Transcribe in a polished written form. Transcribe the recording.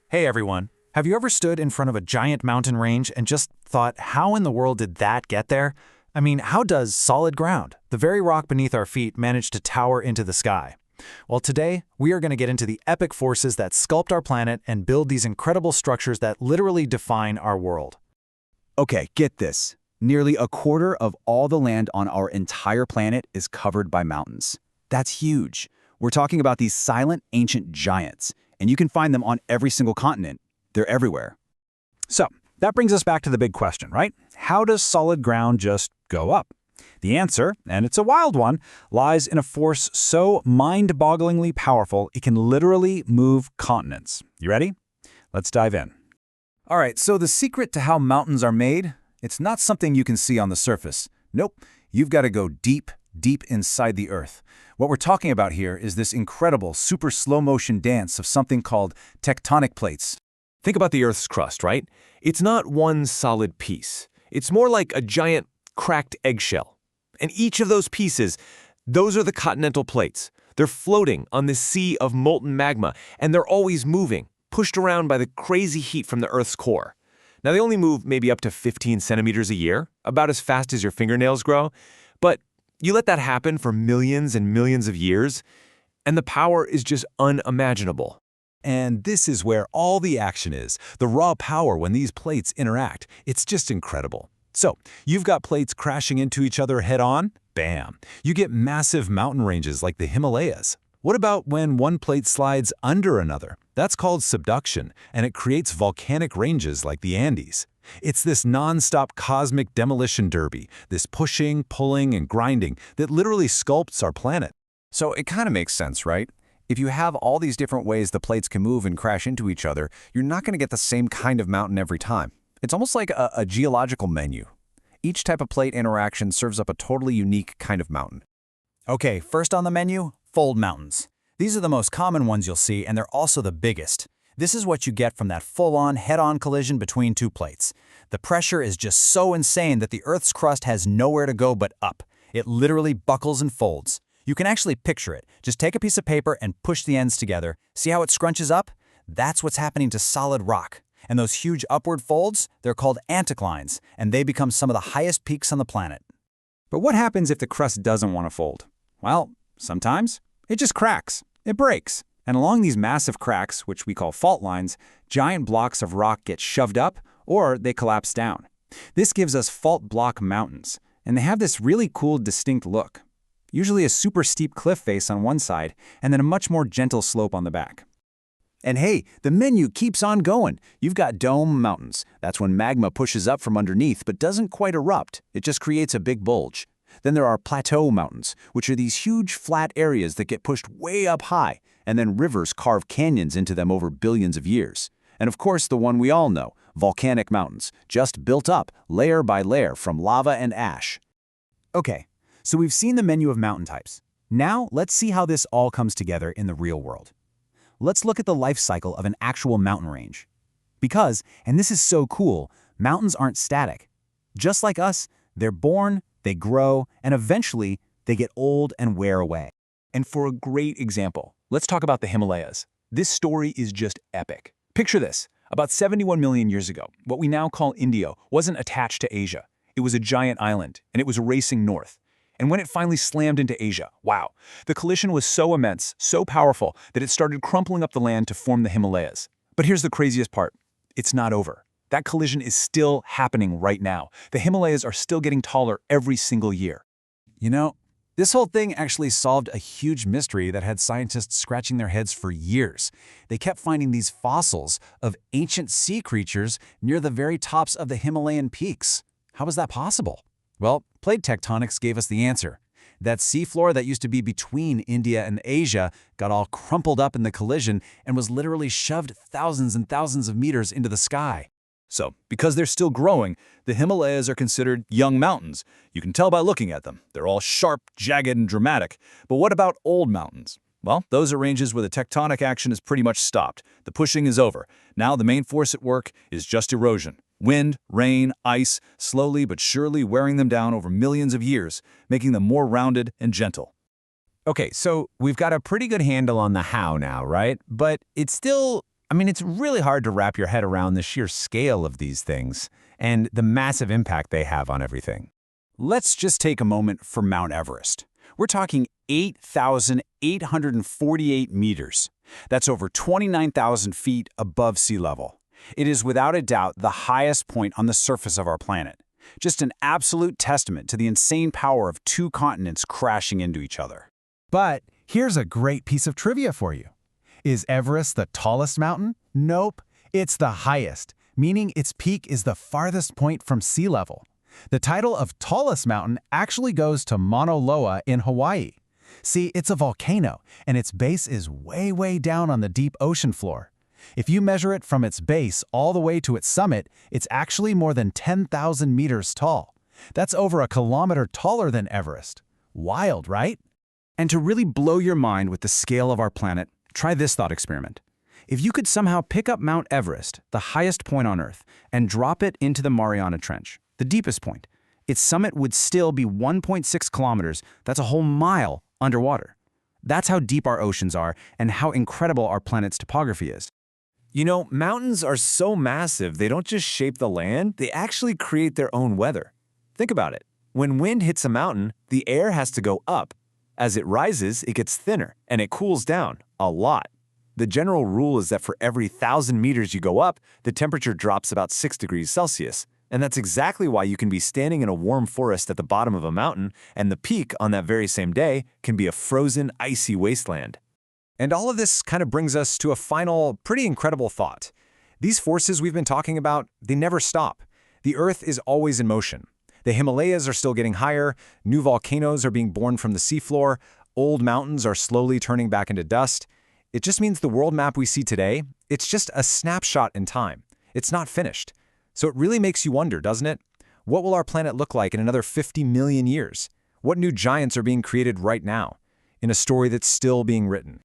Hey everyone, have you ever stood in front of a giant mountain range and just thought, how in the world did that get there? I mean, how does solid ground, the very rock beneath our feet, manage to tower into the sky? Well, today, we are going to get into the epic forces that sculpt our planet and build these incredible structures that literally define our world. Okay, get this. Nearly a quarter of all the land on our entire planet is covered by mountains. That's huge. We're talking about these silent, ancient giants, and you can find them on every single continent. They're everywhere. So, that brings us back to the big question, right? How does solid ground just go up? The answer, and it's a wild one, lies in a force so mind-bogglingly powerful it can literally move continents. You ready? Let's dive in. All right, so the secret to how mountains are made, it's not something you can see on the surface. Nope, you've got to go deep, deep inside the earth. What we're talking about here is this incredible, super slow-motion dance of something called tectonic plates. Think about the Earth's crust, right? It's not one solid piece. It's more like a giant cracked eggshell. And each of those pieces, those are the continental plates. They're floating on this sea of molten magma, and they're always moving, pushed around by the crazy heat from the Earth's core. Now, they only move maybe up to 15 centimeters a year, about as fast as your fingernails grow. But you let that happen for millions and millions of years, and the power is just unimaginable. And this is where all the action is, the raw power when these plates interact. It's just incredible. So, you've got plates crashing into each other head-on, bam. You get massive mountain ranges like the Himalayas. What about when one plate slides under another? That's called subduction, and it creates volcanic ranges like the Andes. It's this non-stop cosmic demolition derby, this pushing, pulling, and grinding that literally sculpts our planet. So it kind of makes sense, right? If you have all these different ways the plates can move and crash into each other, you're not going to get the same kind of mountain every time. It's almost like a geological menu. Each type of plate interaction serves up a totally unique kind of mountain. Okay, first on the menu, fold mountains. These are the most common ones you'll see, and they're also the biggest. This is what you get from that full-on, head-on collision between two plates. The pressure is just so insane that the Earth's crust has nowhere to go but up. It literally buckles and folds. You can actually picture it. Just take a piece of paper and push the ends together. See how it scrunches up? That's what's happening to solid rock. And those huge upward folds, they're called anticlines, and they become some of the highest peaks on the planet. But what happens if the crust doesn't want to fold? Well, sometimes it just cracks. It breaks. And along these massive cracks, which we call fault lines, giant blocks of rock get shoved up or they collapse down. This gives us fault block mountains, and they have this really cool, distinct look. Usually a super steep cliff face on one side, and then a much more gentle slope on the back. And hey, the menu keeps on going. You've got dome mountains. That's when magma pushes up from underneath but doesn't quite erupt. It just creates a big bulge. Then there are plateau mountains, which are these huge flat areas that get pushed way up high, and then rivers carve canyons into them over billions of years. And of course, the one we all know, volcanic mountains, just built up layer by layer from lava and ash. Okay, so we've seen the menu of mountain types. Now, let's see how this all comes together in the real world. Let's look at the life cycle of an actual mountain range. Because, and this is so cool, mountains aren't static. Just like us, they're born, they grow, and eventually, they get old and wear away. And for a great example, let's talk about the Himalayas. This story is just epic. Picture this. About 71 million years ago, what we now call India wasn't attached to Asia. It was a giant island, and it was racing north. And when it finally slammed into Asia, wow, the collision was so immense, so powerful, that it started crumpling up the land to form the Himalayas. But here's the craziest part. It's not over. That collision is still happening right now. The Himalayas are still getting taller every single year. You know, this whole thing actually solved a huge mystery that had scientists scratching their heads for years. They kept finding these fossils of ancient sea creatures near the very tops of the Himalayan peaks. How was that possible? Well, plate tectonics gave us the answer. That seafloor that used to be between India and Asia got all crumpled up in the collision and was literally shoved thousands and thousands of meters into the sky. So, because they're still growing, the Himalayas are considered young mountains. You can tell by looking at them. They're all sharp, jagged, and dramatic. But what about old mountains? Well, those are ranges where the tectonic action is pretty much stopped. The pushing is over. Now the main force at work is just erosion. Wind, rain, ice, slowly but surely wearing them down over millions of years, making them more rounded and gentle. Okay, so we've got a pretty good handle on the how now, right? But it's still I mean, it's really hard to wrap your head around the sheer scale of these things and the massive impact they have on everything. Let's just take a moment for Mount Everest. We're talking 8,848 meters. That's over 29,000 feet above sea level. It is without a doubt the highest point on the surface of our planet. Just an absolute testament to the insane power of two continents crashing into each other. But here's a great piece of trivia for you. Is Everest the tallest mountain? Nope. It's the highest, meaning its peak is the farthest point from sea level. The title of tallest mountain actually goes to Mauna Loa in Hawaii. See, it's a volcano, and its base is way, way down on the deep ocean floor. If you measure it from its base all the way to its summit, it's actually more than 10,000 meters tall. That's over a kilometer taller than Everest. Wild, right? And to really blow your mind with the scale of our planet, try this thought experiment. If you could somehow pick up Mount Everest, the highest point on Earth, and drop it into the Mariana Trench, the deepest point, its summit would still be 1.6 kilometers, that's a whole mile, underwater. That's how deep our oceans are and how incredible our planet's topography is. You know, mountains are so massive, they don't just shape the land, they actually create their own weather. Think about it. When wind hits a mountain, the air has to go up. As it rises, it gets thinner, and it cools down a lot. The general rule is that for every 1,000 meters you go up, the temperature drops about 6 degrees Celsius. And that's exactly why you can be standing in a warm forest at the bottom of a mountain, and the peak on that very same day can be a frozen, icy wasteland. And all of this kind of brings us to a final, pretty incredible thought. These forces we've been talking about, they never stop. The Earth is always in motion. The Himalayas are still getting higher, new volcanoes are being born from the seafloor, old mountains are slowly turning back into dust. It just means the world map we see today, it's just a snapshot in time. It's not finished. So it really makes you wonder, doesn't it? What will our planet look like in another 50 million years? What new giants are being created right now, in a story that's still being written?